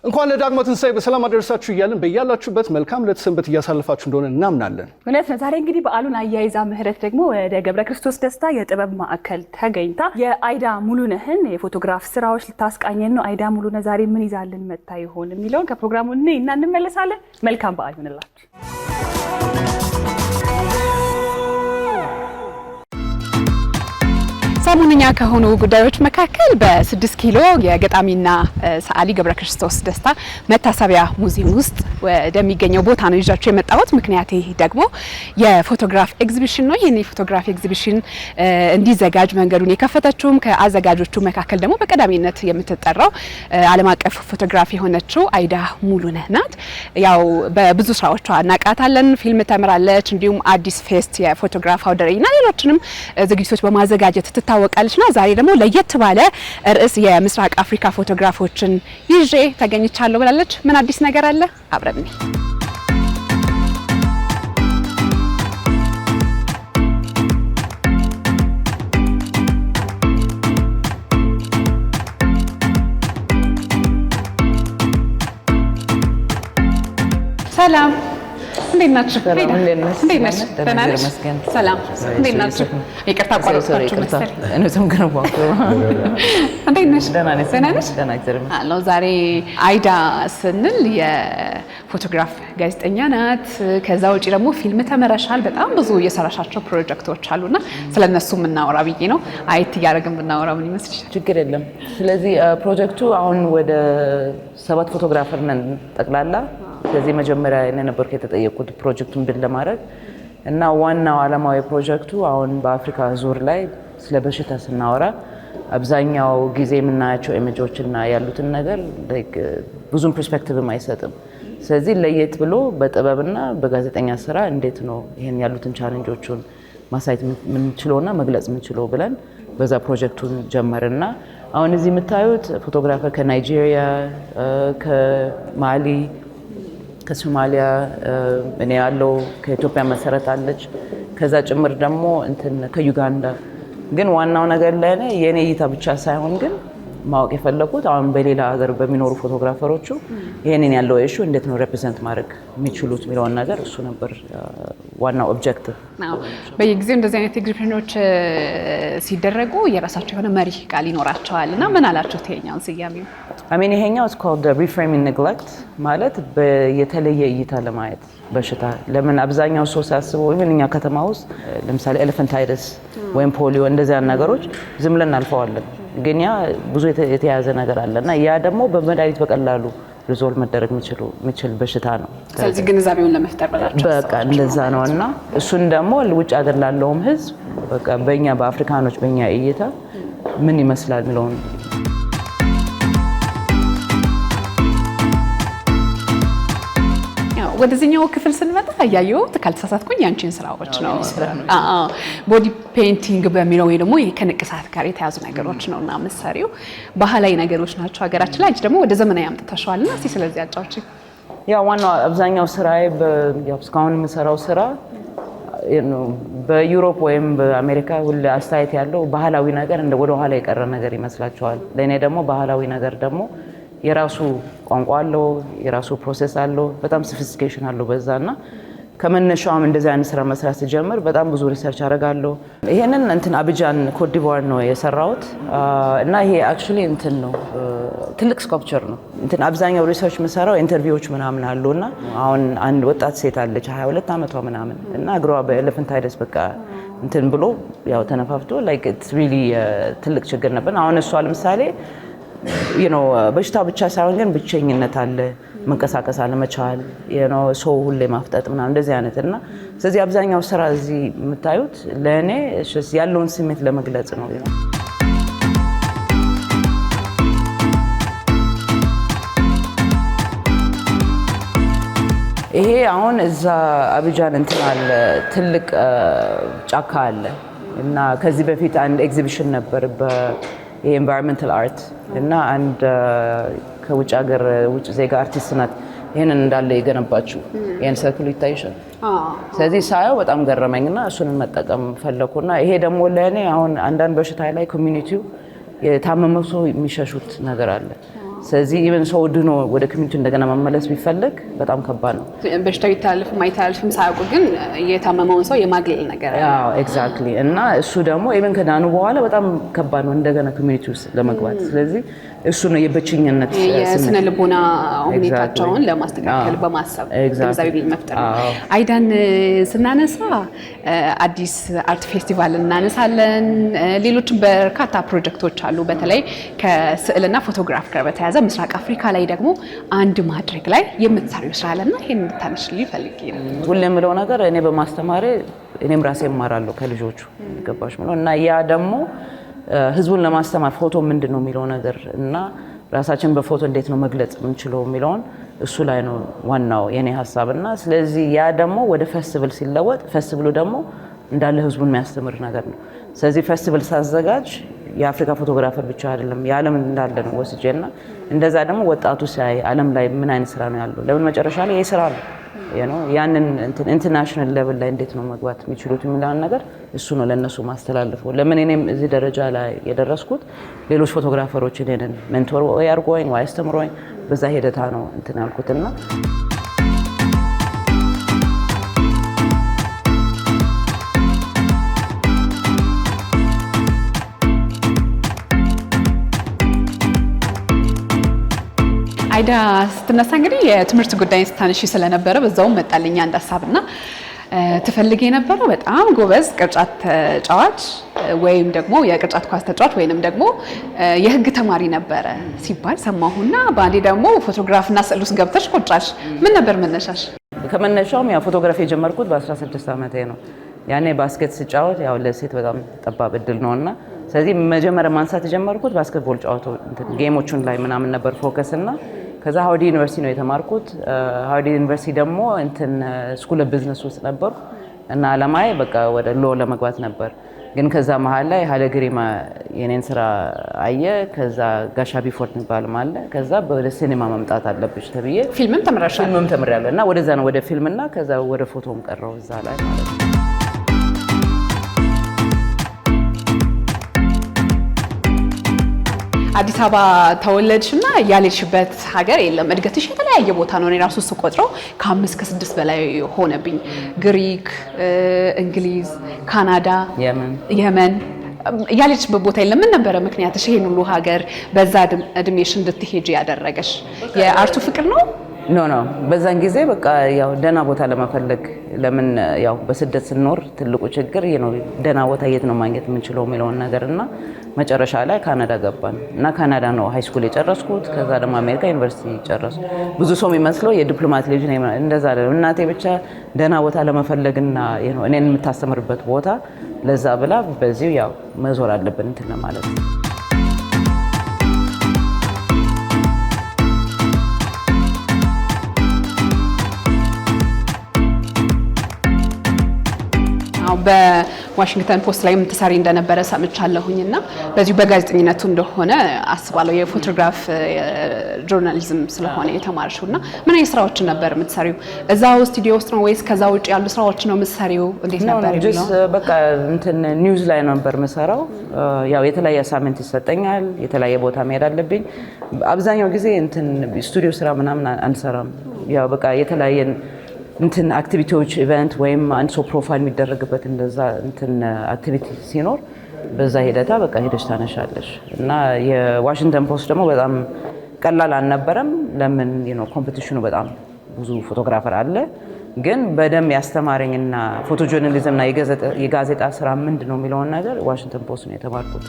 እንኳን ለዳግመ ትንሣኤ በሰላም አደረሳችሁ እያልን በያላችሁበት መልካም ለተሰንበት እያሳለፋችሁ እንደሆነ እናምናለን። እውነት ነው። ዛሬ እንግዲህ በዓሉን አያይዛ ምህረት ደግሞ ወደ ገብረ ክርስቶስ ደስታ የጥበብ ማዕከል ተገኝታ የአይዳ ሙሉነህን የፎቶግራፍ ስራዎች ልታስቃኘን ነው። አይዳ ሙሉነህ ዛሬ ምን ይዛልን መጣ ይሆን የሚለውን ከፕሮግራሙ እና እንመለሳለን። መልካም በዓል ይሁንላችሁ። ሰሞኑኛ ከሆኑ ጉዳዮች መካከል በ6 ኪሎ የገጣሚና ሰዓሊ ገብረ ክርስቶስ ደስታ መታሰቢያ ሙዚየም ውስጥ ወደሚገኘው ቦታ ነው ይዣችሁ የመጣሁት። ምክንያት ደግሞ የፎቶግራፍ ኤግዚቢሽን ነው። ይሄን የፎቶግራፍ ኤግዚቢሽን እንዲዘጋጅ መንገዱን የከፈተችውም ከአዘጋጆቹ መካከል ደግሞ በቀዳሚነት የምትጠራው ዓለም አቀፍ ፎቶግራፍ የሆነችው አይዳ ሙሉነህ ናት። ያው በብዙ ስራዎቿ እናቃታለን። ፊልም ተምራለች፣ እንዲሁም አዲስ ፌስት የፎቶግራፍ አውደ ርዕይና ሌሎችንም ዝግጅቶች በማዘጋጀት ትታወቃለችና ዛሬ ደግሞ ለየት ባለ ርዕስ የምስራቅ አፍሪካ ፎቶግራፎችን ይዤ ተገኝቻለሁ ብላለች። ምን አዲስ ነገር አለ? አብረን ሰላም እንዴት ናችሁ? እንዴት ነሽ? ደህና ነሽ? ሰላም እንዴት ናችሁ? ይቅርታ አቋረጥኳችሁ መሰለኝ። እነሱም ግን ባንኩ እንዴት ነሽ? ደህና ነሽ? ደህና ነሽ? አሎ ዛሬ አይዳ ስንል የፎቶግራፍ ጋዜጠኛ ናት። ከዛ ውጪ ደግሞ ፊልም ተመረሻል። በጣም ብዙ የሰራሻቸው ፕሮጀክቶች አሉና ስለነሱ የምናወራ ብዬ ነው። አየት እያደረግን ብናወራ ምን ይመስልሻል? ችግር የለም። ስለዚህ ፕሮጀክቱ አሁን ወደ 7 ፎቶግራፈር ነን ጠቅላላ። ስለዚህ መጀመሪያ የነበርኩ የተጠየቁት ፕሮጀክቱን ቢል ለማድረግ እና ዋናው ዓላማዊ ፕሮጀክቱ አሁን በአፍሪካ ዙር ላይ ስለ በሽታ ስናወራ አብዛኛው ጊዜ የምናያቸው ኢሜጆችና ያሉትን ነገር ብዙም ፐርስፔክቲቭም አይሰጥም። ስለዚህ ለየት ብሎ በጥበብና በጋዜጠኛ ስራ እንዴት ነው ይሄን ያሉትን ቻሌንጆቹን ማሳየት የምንችለውና መግለጽ የምንችለው ብለን በዛ ፕሮጀክቱን ጀመርና አሁን እዚህ የምታዩት ፎቶግራፈር ከናይጄሪያ፣ ከማሊ፣ ከሶማሊያ እኔ ያለው ከኢትዮጵያ መሰረት አለች። ከዛ ጭምር ደግሞ ከዩጋንዳ። ግን ዋናው ነገር ላይ የኔ እይታ ብቻ ሳይሆን ግን ማወቅ የፈለኩት አሁን በሌላ ሀገር በሚኖሩ ፎቶግራፈሮቹ ይሄንን ያለው ኢሹ እንዴት ነው ሪፕሬዘንት ማድረግ የሚችሉት የሚለውን ነገር እሱ ነበር ዋናው ኦብጀክቲቭ። በየጊዜው እንደዚህ አይነት ኤግዚቢሽኖች ሲደረጉ የራሳቸው የሆነ መሪ ቃል ይኖራቸዋል እና ምን አላችሁት ይሄኛውን ስያሜው? ይሄኛው is called reframing neglect ማለት የተለየ እይታ ለማየት በሽታ ለምን አብዛኛው ሰው ሳስበው እኛ ከተማ ውስጥ ለምሳሌ ኤሌፋንታይተስ ወይም ፖሊዮ እንደዚህ አይነት ነገሮች ዝም ብለን አልፈዋለን። ግን ያ ብዙ የተያዘ ነገር አለና ያ ደግሞ በመድኃኒት በቀላሉ ሪዞልቭ መደረግ የሚችል በሽታ ነው። ስለዚህ ግንዛቤውን ለመፍጠር ብላችሁ በቃ እንደዛ ነውና እሱን ደግሞ ውጭ ሀገር ላለውም ህዝብ በቃ በእኛ በአፍሪካኖች በእኛ እይታ ምን ይመስላል የሚለውን ወደዚህኛው ክፍል ስንመጣ ያየሁት ካልተሳሳትኩኝ ያንቺን ስራዎች ነው። ቦዲ ፔይንቲንግ በሚለው ወይ ደግሞ ከንቅሳት ጋር የተያዙ ነገሮች ነውና መሳሪያው ባህላዊ ነገሮች ናቸው ሀገራችን ላይ። አንቺ ደግሞ ወደ ዘመናዊ አምጥተሻልና እስቲ ስለዚህ አጫውቺ። ዋናው አብዛኛው ስራዬ እስካሁን የምሰራው ስራ በዩሮፕ ወይም በአሜሪካ ሁሉ አስተያየት ያለው ባህላዊ ነገር እንደ ወደ ኋላ የቀረ ነገር ይመስላቸዋል። ለእኔ ደግሞ ባህላዊ ነገር ደግሞ የራሱ ቋንቋ አለው፣ የራሱ ፕሮሰስ አለው፣ በጣም ሶፊስቲኬሽን አለው በዛና ከመነሻውም እንደዚህ አይነት ስራ መስራት ሲጀምር በጣም ብዙ ሪሰርች አደርጋለሁ። ይሄንን አብጃን ኮት ዲቮር ነው የሰራሁት እና ይሄ አክቹሊ ነው ትልቅ ስካልፕቸር ነው። አብዛኛው ሪሰርች የምሰራው ኢንተርቪዎች ምናምን አሉና አሁን አንድ ወጣት ሴት አለች 22 ዓመቷ ምናምን እና እግሯ በኤሌፋንታይተስ በቃ ብሎ ያው ተነፋፍቶ ኢትስ ሪሊ ትልቅ ችግር ነበር። አሁን እሷ ለምሳሌ በሽታ ብቻ ሳይሆን ግን ብቸኝነት አለ፣ መንቀሳቀስ አለመቻል፣ ሰው ሁሌ ማፍጠጥ ምናምን እንደዚህ አይነት እና ስለዚህ አብዛኛው ስራ እዚህ የምታዩት ለእኔ ያለውን ስሜት ለመግለጽ ነው። ይሄ አሁን እዛ አብጃን አለ ትልቅ ጫካ አለ እና ከዚህ በፊት አንድ ኤግዚቢሽን ነበር የኤንቫይሮንመንታል አርት እና አንድ ከውጭ ሀገር ውጭ ዜጋ አርቲስት ናት ይሄንን እንዳለ የገነባችው ይሄን ሰርክል ይታይሻል። ስለዚህ ሳየው በጣም ገረመኝና እሱን መጠቀም ፈለኩና ይሄ ደግሞ ለኔ አሁን አንዳንድ በሽታ ላይ ኮሚኒቲው የታመመ ሰው የሚሸሹት ነገር አለ። ስለዚህ ኢቨን ሰው ድኖ ወደ ኮሚኒቲ እንደገና መመለስ ቢፈልግ በጣም ከባድ ነው። በሽታው ይተላለፍም አይተላለፍም ሳያውቁ ግን የታመመውን ሰው የማግለል ነገር ያው ኤግዛክትሊ እና እሱ ደግሞ ኢቨን ከዳኑ በኋላ በጣም ከባድ ነው እንደገና ኮሚኒቲ ውስጥ ለመግባት። ስለዚህ እሱ ነው የብቸኝነት የስነ ልቦና ሁኔታቸውን ለማስተካከል በማሰብ ግንዛቤ መፍጠር ነው። አይዳን ስናነሳ አዲስ አርት ፌስቲቫል እናነሳለን። ሌሎችም በርካታ ፕሮጀክቶች አሉ። በተለይ ከስዕልና ፎቶግራፍ ጋር በተያያዘ ምስራቅ አፍሪካ ላይ ደግሞ አንድ ማድረግ ላይ የምትሰሪው ስራ አለና ይሄን እንድታነሽልኝ ፈልጌ ነው። ሁሌ የምለው ነገር እኔ በማስተማሬ እኔም ራሴ እማራለሁ ከልጆቹ ገባሽ ማለት እና ያ ደግሞ ህዝቡን ለማስተማር ፎቶ ምንድነው የሚለው ነገር እና ራሳችን በፎቶ እንዴት ነው መግለጽ የምንችለው የሚለውን እሱ ላይ ነው ዋናው የኔ ሐሳብና ስለዚህ ያ ደግሞ ወደ ፌስቲቫል ሲለወጥ ፌስቲቫሉ ደግሞ እንዳለ ህዝቡን የሚያስተምር ነገር ነው። ስለዚህ ፌስቲቫል ሳዘጋጅ የአፍሪካ ፎቶግራፈር ብቻ አይደለም የዓለም እንዳለ ነው ወስጄና እንደዛ ደግሞ ወጣቱ ሲያይ ዓለም ላይ ምን አይነት ስራ ነው ያለው ለምን መጨረሻ ላይ ይሄ ስራ ነው ያንን ኢንተርናሽናል ሌቭል ላይ እንዴት ነው መግባት የሚችሉት የሚላን ነገር እሱ ነው ለነሱ ማስተላለፈው። ለምን እኔም እዚህ ደረጃ ላይ የደረስኩት ሌሎች ፎቶግራፈሮች እኔን ሜንቶር ወይ አድርጎኝ ወይ አስተምሮኝ በዛ ሂደታ ነው ያልኩትና አይዳ ስትነሳ እንግዲህ የትምህርት ጉዳይ ስታነሺ ስለነበረ በዛውም መጣልኝ አንድ ሀሳብና ትፈልግ የነበረው በጣም ጎበዝ ቅርጫት ተጫዋች ወይም ደግሞ የቅርጫት ኳስ ተጫዋች ወይንም ደግሞ የህግ ተማሪ ነበረ ሲባል ሰማሁና ባንዴ ደግሞ ፎቶግራፍና ስዕል ውስጥ ገብተሽ ቆጫሽ። ምን ነበር መነሻሽ? ከመነሻውም ያው ፎቶግራፊ የጀመርኩት በ16 ዓመቴ ነው። ያኔ ባስኬት ስጫወት ያው ለሴት በጣም ጠባብ እድል ነውና ስለዚህ መጀመሪያ ማንሳት የጀመርኩት ባስኬትቦል ጫወታው ጌሞቹን ላይ ምናምን ነበር ፎከስ እና ከዛ ሃዋርድ ዩኒቨርሲቲ ነው የተማርኩት። ሃዋርድ ዩኒቨርሲቲ ደግሞ ስኩል ኦፍ ቢዝነስ ውስጥ ነበርኩ እና አላማዬ በቃ ወደ ሎ ለመግባት ነበር። ግን ከዛ መሀል ላይ ሀለ ግሪማ የኔን ስራ አየ። ከዛ ጋሻ ቢፎርድ የሚባል አለ። ከዛ ወደ ሲኒማ መምጣት አለብሽ ተብዬ ፊልምም ተምራሻል? ፊልምም ተምሬያለሁ እና ወደዛ ነው ወደ ፊልምና ከዛ ወደ ፎቶም ቀረው እዛ ላይ ማለት ነው። አዲስ አበባ ተወለድሽና ያለሽበት ሀገር የለም። እድገትሽ የተለያየ ቦታ ነው። እኔ ራሱ ስቆጥረው ከ5 ከ6 በላይ ሆነብኝ። ግሪክ፣ እንግሊዝ፣ ካናዳ፣ የመን ያለችበት ቦታ የለም። ምን ነበረ ምክንያትሽ ይሄን ሁሉ ሀገር በዛ እድሜሽ እንድትሄጂ ያደረገሽ? የአርቱ ፍቅር ነው? ኖ በዛን ጊዜ በቃ ያው ደህና ቦታ ለመፈለግ ለምን ያው በስደት ስንኖር ትልቁ ችግር ነው ደህና ቦታ የት ነው ማግኘት የምንችለው የሚለውን ነገርና መጨረሻ ላይ ካናዳ ገባን እና ካናዳ ነው ሃይ ስኩል የጨረስኩት። ከዛ ደግሞ አሜሪካ ዩኒቨርሲቲ ጨረስኩ። ብዙ ሰው የሚመስለው የዲፕሎማት ልጅ ነኝ እንደዛ አይደለም። እናቴ ብቻ ደህና ቦታ ለመፈለግና እኔን የምታስተምርበት ቦታ ለዛ ብላ በዚሁ ያው መዞር አለብን እንትን ማለት ነው። በዋሽንግተን ፖስት ላይ የምትሰሪ እንደነበረ ሰምቻለሁኝና በዚሁ በጋዜጠኝነቱ እንደሆነ አስባለሁ። የፎቶግራፍ ጆርናሊዝም ስለሆነ የተማርሽውና ምን አይነት ስራዎችን ነበር የምትሰሪው? እዛው ስቱዲዮ ውስጥ ነው ወይስ ከዛ ውጭ ያሉ ስራዎችን ነው የምትሰሪው? እንዴት ነበር የሚለው? በቃ ኒውዝ ላይ ነበር የምሰራው። ያው የተለያየ አሳይመንት ይሰጠኛል፣ የተለያየ ቦታ መሄድ አለብኝ። አብዛኛው ጊዜ ስቱዲዮ ስራ ምናምን አንሰራም። ያው በቃ የተለያየ አክቲቪቲዎች ኢቨንት ወይም አንድ ሰው ፕሮፋይል የሚደረግበት እንደዛ አክቲቪቲ ሲኖር በዛ ሂደታ በቃ ሄደሽ ታነሻለሽ። እና የዋሽንግተን ፖስት ደግሞ በጣም ቀላል አልነበረም። ለምን ኮምፒቲሽኑ በጣም ብዙ ፎቶግራፈር አለ። ግን በደንብ ያስተማረኝና ፎቶ ጆርናሊዝምና የጋዜጣ ስራ ምንድነው የሚለውን ነገር ዋሽንግተን ፖስት ነው የተማርኩት።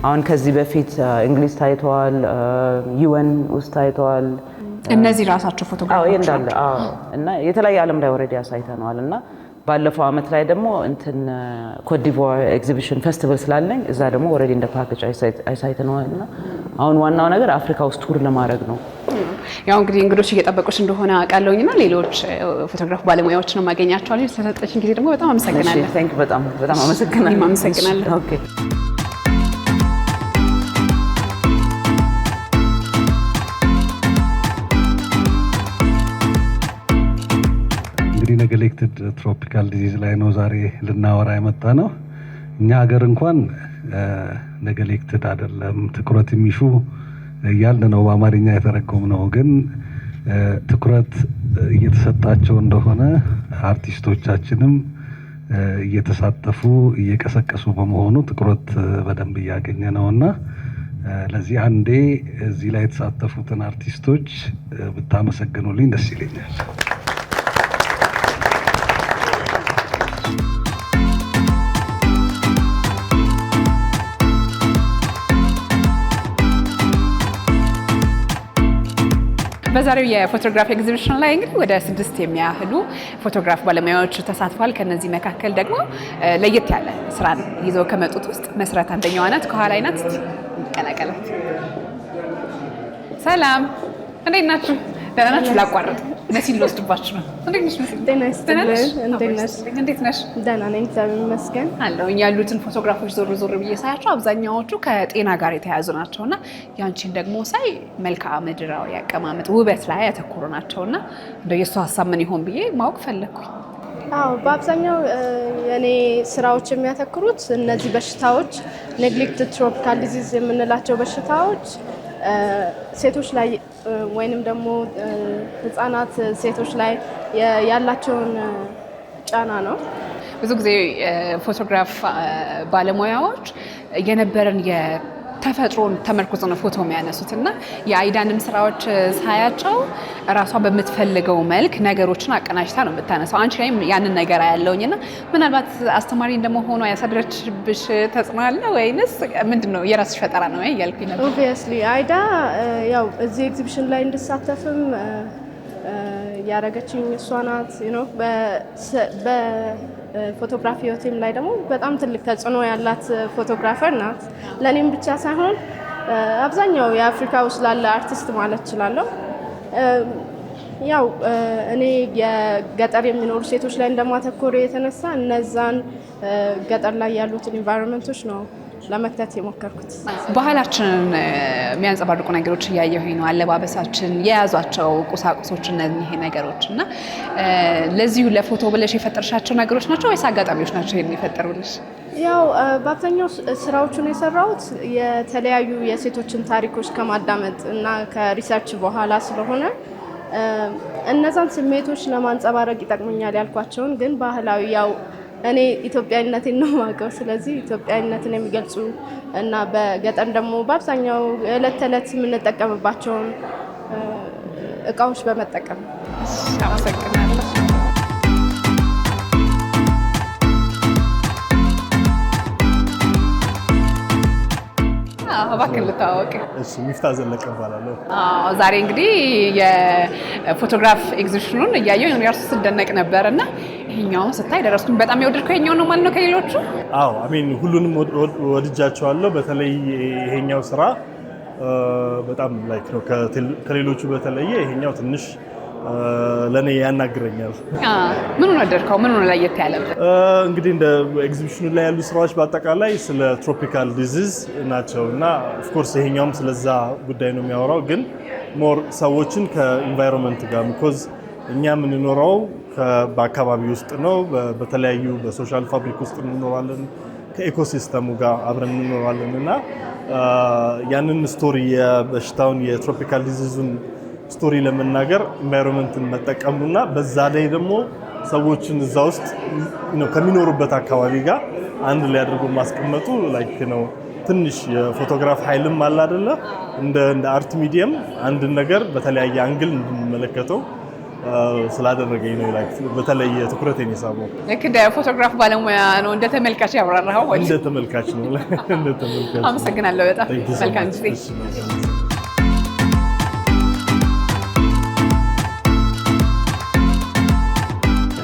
አሁን ከዚህ በፊት እንግሊዝ ታይተዋል፣ ዩኤን ውስጥ ታይተዋል። እነዚህ ራሳቸው ፎቶግራፎች እንዳለ እና የተለያየ ዓለም ላይ ኦልሬዲ አሳይተነዋል። እና ባለፈው አመት ላይ ደግሞ ኮት ዲቮር ኤግዚቢሽን ፌስቲቫል ስላለኝ እዛ ደግሞ ኦልሬዲ እንደ ፓኬጅ አሳይተነዋል። እና አሁን ዋናው ነገር አፍሪካ ውስጥ ቱር ለማድረግ ነው። ያው እንግዲህ እንግዶች እየጠበቁሽ እንደሆነ አውቃለሁኝና ሌሎች ፎቶግራፍ ባለሙያዎች ነው ማገኛቸዋለሁ። ስለሰጠሽኝ ጊዜ ደግሞ በጣም አመሰግናለሁ። እሺ ቴንክ በጣም አመሰግናለሁ። እኔም አመሰግናለሁ። ኦኬ ኔግሌክትድ ትሮፒካል ዲዚዝ ላይ ነው ዛሬ ልናወራ የመጣ ነው። እኛ ሀገር እንኳን ኔግሌክትድ አይደለም ትኩረት የሚሹ እያልን ነው በአማርኛ የተረጎም ነው። ግን ትኩረት እየተሰጣቸው እንደሆነ አርቲስቶቻችንም እየተሳተፉ እየቀሰቀሱ በመሆኑ ትኩረት በደንብ እያገኘ ነውና ለዚህ አንዴ እዚህ ላይ የተሳተፉትን አርቲስቶች ብታመሰግኑልኝ ደስ ይለኛል። በዛሬው የፎቶግራፍ ኤግዚቢሽን ላይ እንግዲህ ወደ 6 የሚያህሉ ፎቶግራፍ ባለሙያዎች ተሳትፏል። ከነዚህ መካከል ደግሞ ለየት ያለ ስራን ይዘው ከመጡት ውስጥ መስረት አንደኛዋ ናት። ከኋላ ናት። እንቀላቀላት። ሰላም፣ እንዴት ናችሁ? ደህና ናችሁ? ላቋርጥ ነሲን ልወስድባችሁ ነው። እንዴት ነሽ? ደህና ይስጥልኝ። እንዴት ነሽ? ደህና ነኝ፣ እግዚአብሔር ይመስገን። አለሁኝ። ያሉትን ፎቶግራፎች ዞር ብዬ ሳያቸው አብዛኛዎቹ ከጤና ጋር የተያያዙ ናቸውና ያንቺን ደግሞ ሳይ መልክዓ ምድራዊ አቀማመጥ ውበት ላይ ያተኮሩ ናቸውና እንደው የእሱ ሀሳብ ምን ይሆን ብዬ ማወቅ ፈለግኩኝ። አዎ፣ በአብዛኛው የኔ ስራዎች የሚያተኩሩት እነዚህ በሽታዎች ኔግሌክትድ ትሮፒካል ዲዚዝ የምንላቸው በሽታዎች ሴቶች ላይ ወይንም ደግሞ ህፃናት ሴቶች ላይ ያላቸውን ጫና ነው። ብዙ ጊዜ ፎቶግራፍ ባለሙያዎች የነበረን ተፈጥሮን ተመርኩዞ ነው ፎቶ የሚያነሱት እና የአይዳንም ስራዎች ሳያቸው እራሷ በምትፈልገው መልክ ነገሮችን አቀናጅታ ነው የምታነሳው። አንቺ ላይም ያንን ነገር ያለውኝ እና ምናልባት አስተማሪ እንደመሆኗ ያሳደረችብሽ ተጽዕኖ አለ ወይንስ ምንድነው የራስሽ ፈጠራ ነው እያልኩኝ ነበር። ኦብቪየስሊ አይዳ ያው እዚህ ኤግዚቢሽን ላይ እንድሳተፍም ያረጋችኝ እሷ ናት። በፎቶግራፊ ህይወቴም ላይ ደግሞ በጣም ትልቅ ተጽዕኖ ያላት ፎቶግራፈር ናት። ለእኔም ብቻ ሳይሆን አብዛኛው የአፍሪካ ውስጥ ላለ አርቲስት ማለት እችላለሁ። ያው እኔ የገጠር የሚኖሩ ሴቶች ላይ እንደማተኮር የተነሳ እነዛን ገጠር ላይ ያሉትን ኢንቫይሮንመንቶች ነው ለመክተት የሞከርኩት። ባህላችንን የሚያንጸባርቁ ነገሮች እያየሁኝ ነው። አለባበሳችን፣ የያዟቸው ቁሳቁሶች፣ እነዚህ ነገሮች እና ለዚሁ ለፎቶ ብለሽ የፈጠርሻቸው ነገሮች ናቸው ወይስ አጋጣሚዎች ናቸው ይሄን የፈጠሩልሽ? ያው በአብዛኛው ስራዎቹን የሰራሁት የተለያዩ የሴቶችን ታሪኮች ከማዳመጥ እና ከሪሰርች በኋላ ስለሆነ እነዛን ስሜቶች ለማንጸባረቅ ይጠቅሙኛል ያልኳቸውን ግን ባህላዊ ያው እኔ ኢትዮጵያዊነቴን ነው የማውቀው። ስለዚህ ኢትዮጵያዊነትን የሚገልጹ እና በገጠር ደግሞ በአብዛኛው ዕለት ተዕለት የምንጠቀምባቸውን እቃዎች በመጠቀም አመሰግናለሁ። እባክህ ልታወቅ። እሺ፣ ሚፍታ ዘለቀ እባላለሁ። ዛሬ እንግዲህ የፎቶግራፍ ኤግዚቢሽኑን እያየሁ ዩኒቨርስ ስደነቅ ነበር እና ይሄኛውን ስታይ ደረስኩኝ። በጣም የወደድከው ይሄኛው ነው ማለት ነው ከሌሎቹ? አዎ፣ አሜን። ሁሉንም ወድጃቸዋለሁ። በተለይ ይሄኛው ስራ በጣም ላይክ ነው ከሌሎቹ በተለየ ይሄኛው ትንሽ ለኔ ያናግረኛል። ምኑን ወደድከው? ምኑን ለየት ያለበት? እንግዲህ እንደ ኤግዚቢሽኑ ላይ ያሉ ስራዎች በአጠቃላይ ስለ ትሮፒካል ዲዚዝ ናቸው እና ኦፍ ኮርስ ይሄኛውም ስለዛ ጉዳይ ነው የሚያወራው፣ ግን ሞር ሰዎችን ከኢንቫይሮንመንት ጋር ቢኮዝ እኛ የምንኖረው በአካባቢ ውስጥ ነው። በተለያዩ በሶሻል ፋብሪክ ውስጥ እንኖራለን፣ ከኢኮሲስተሙ ጋር አብረን እንኖራለን እና ያንን ስቶሪ የበሽታውን የትሮፒካል ዲዚዙን ስቶሪ ለመናገር ኢንቫይሮንመንትን መጠቀሙና በዛ ላይ ደግሞ ሰዎችን እዛ ውስጥ ከሚኖሩበት አካባቢ ጋር አንድ ላይ አድርጎ ማስቀመጡ ላይክ ነው። ትንሽ የፎቶግራፍ ኃይልም አለ አይደለ? እንደ አርት ሚዲየም አንድ ነገር በተለያየ አንግል እንድንመለከተው ስላደረገኝ ነው ላይክ በተለየ ትኩረቴን የሳበው። ልክ እንደ ፎቶግራፍ ባለሙያ ነው እንደ ተመልካች ያብራራኸው ወይ? እንደ ተመልካች ነው። እንደ ተመልካች። አመሰግናለሁ በጣም መልካም ጊዜ።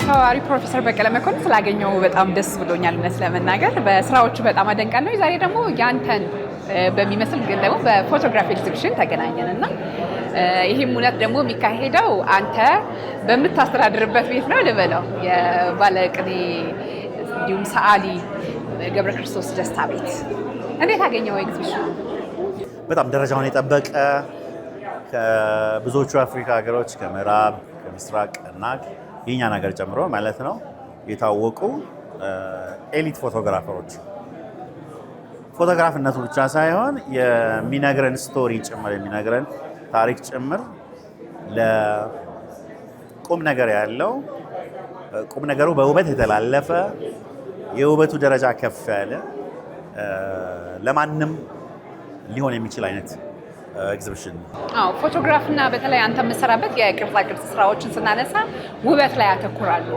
ተዋሪ ፕሮፌሰር በቀለ መኮንን ስላገኘው በጣም ደስ ብሎኛል። እውነት ለመናገር በስራዎቹ በጣም አደንቃለሁ። ዛሬ ደግሞ ያንተን በሚመስል ግን ደግሞ በፎቶግራፊ ኤግዚቢሽን ተገናኘን እና ይሄም እውነት ደግሞ የሚካሄደው አንተ በምታስተዳድርበት ቤት ነው ልበለው፣ የባለቅኔ እንዲሁም ሰዓሊ ገብረ ክርስቶስ ደስታ ቤት። እንዴት አገኘው ኤግዚቢሽኑ? በጣም ደረጃውን የጠበቀ ከብዙዎቹ አፍሪካ ሀገሮች ከምዕራብ፣ ከምስራቅ እና የኛን ሀገር ጨምሮ ማለት ነው የታወቁ ኤሊት ፎቶግራፈሮች ፎቶግራፍነቱ ብቻ ሳይሆን የሚነግረን ስቶሪ ጭምር የሚነግረን ታሪክ ጭምር ለቁም ነገር ያለው ቁም ነገሩ በውበት የተላለፈ የውበቱ ደረጃ ከፍ ያለ ለማንም ሊሆን የሚችል አይነት ኤግዚቢሽን። አዎ ፎቶግራፍና በተለይ አንተ የምትሰራበት የቅርጻ ቅርጽ ስራዎችን ስናነሳ ውበት ላይ ያተኩራሉ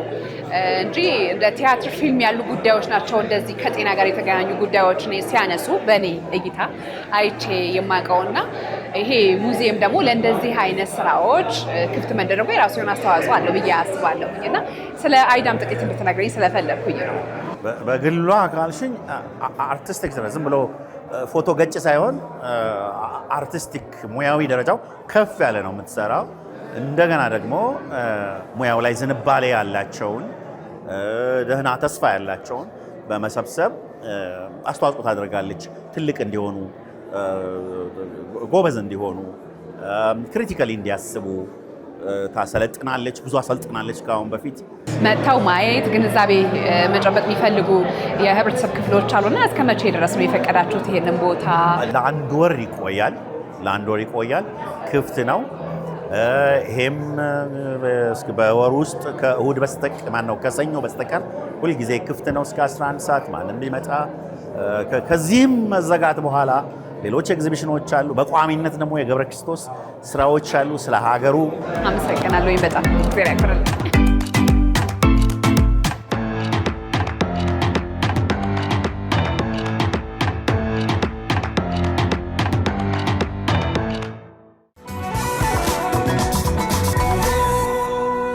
እንጂ እንደ ቲያትር፣ ፊልም ያሉ ጉዳዮች ናቸው እንደዚህ ከጤና ጋር የተገናኙ ጉዳዮችን ሲያነሱ በእኔ እይታ አይቼ የማውቀውና ይሄ ሙዚየም ደግሞ ለእንደዚህ አይነት ስራዎች ክፍት መደረጉ የራሱ የሆነ አስተዋጽኦ አለው ብዬ አስባለሁኝ እና ስለ አይዳም ጥቂት እንድትነግረኝ ስለፈለግኩኝ ነው። በግሏ ካልሽኝ አርቲስቲክ ዝም ብሎ ፎቶ ገጭ ሳይሆን አርቲስቲክ ሙያዊ ደረጃው ከፍ ያለ ነው የምትሰራው። እንደገና ደግሞ ሙያው ላይ ዝንባሌ ያላቸውን ደህና ተስፋ ያላቸውን በመሰብሰብ አስተዋጽኦ ታደርጋለች። ትልቅ እንዲሆኑ፣ ጎበዝ እንዲሆኑ፣ ክሪቲካሊ እንዲያስቡ ታሰለጥናለች። ብዙ አሰልጥናለች ከአሁን በፊት። መጥተው ማየት ግንዛቤ መጨበጥ የሚፈልጉ የህብረተሰብ ክፍሎች አሉና እስከ መቼ ድረስ ነው የፈቀዳችሁት ይሄንን ቦታ? ለአንድ ወር ይቆያል። ክፍት ነው። ይሄም በወር ውስጥ ከእሁድ ከሰኞ በስተቀር ሁልጊዜ ክፍት ነው እስከ 11 ሰዓት ማንም ቢመጣ። ከዚህም መዘጋት በኋላ ሌሎች ኤግዚቢሽኖች አሉ። በቋሚነት ደግሞ የገብረ ክርስቶስ ስራዎች አሉ ስለ ሀገሩ። አመሰግናለሁ በጣም እግዚአብሔር ያክብርልኝ።